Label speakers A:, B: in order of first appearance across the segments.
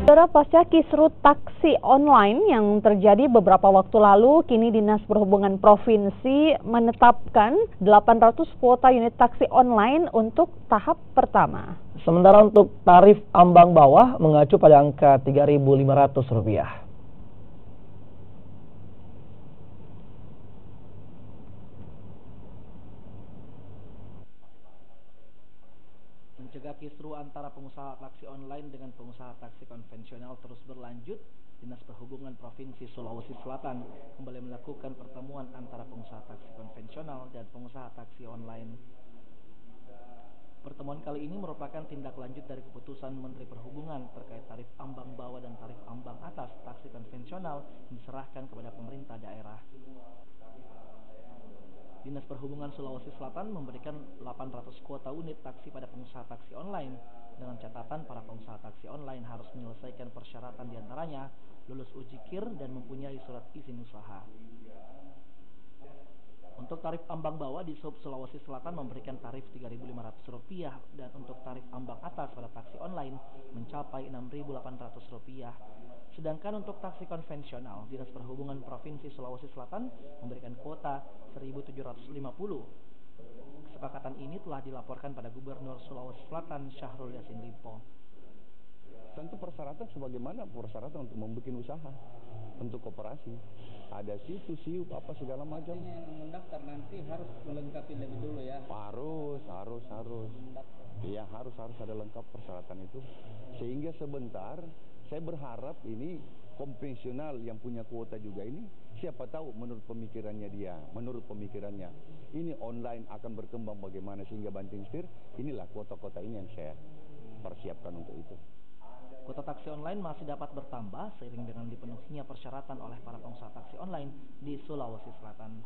A: Saudara, pasca kisruh taksi online yang terjadi beberapa waktu lalu, kini Dinas Perhubungan Provinsi menetapkan 800 kuota unit taksi online untuk tahap pertama.
B: Sementara untuk tarif ambang bawah mengacu pada angka Rp3.500.
C: Mencegah kisruh antara pengusaha taksi online dengan pengusaha taksi konvensional terus berlanjut, Dinas Perhubungan Provinsi Sulawesi Selatan kembali melakukan pertemuan antara pengusaha taksi konvensional dan pengusaha taksi online. Pertemuan kali ini merupakan tindak lanjut dari keputusan Menteri Perhubungan terkait tarif ambang bawah dan tarif ambang atas taksi konvensional yang diserahkan kepada pemerintah daerah. Dinas Perhubungan Sulawesi Selatan memberikan 800 kuota unit taksi pada pengusaha taksi online dengan catatan para pengusaha taksi online harus menyelesaikan persyaratan diantaranya lulus uji KIR dan mempunyai surat izin usaha. Untuk tarif ambang bawah di Sub Sulawesi Selatan memberikan tarif Rp3.500 dan untuk tarif ambang atas pada taksi online mencapai Rp6.800. Sedangkan untuk taksi konvensional, Dinas Perhubungan Provinsi Sulawesi Selatan memberikan kuota Rp1.750. Kesepakatan ini telah dilaporkan pada Gubernur Sulawesi Selatan Syahrul Yassin Limpo.
D: Tentu persyaratan sebagaimana persyaratan untuk membuat usaha, untuk koperasi. Ada situ, siup, apa segala macam.
E: Artinya yang mendaftar nanti harus melengkapi lebih dulu ya?
D: Harus. Iya, harus ada lengkap persyaratan itu. Sehingga sebentar, saya berharap ini konvensional yang punya kuota juga ini, siapa tahu menurut pemikirannya ini online akan berkembang bagaimana sehingga banting setir, inilah kuota-kuota ini yang saya persiapkan untuk itu.
C: Kuota taksi online masih dapat bertambah seiring dengan dipenuhinya persyaratan oleh para pengusaha taksi online di Sulawesi Selatan.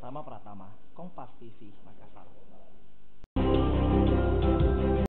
C: Rama Pratama, Kompas TV, Makassar.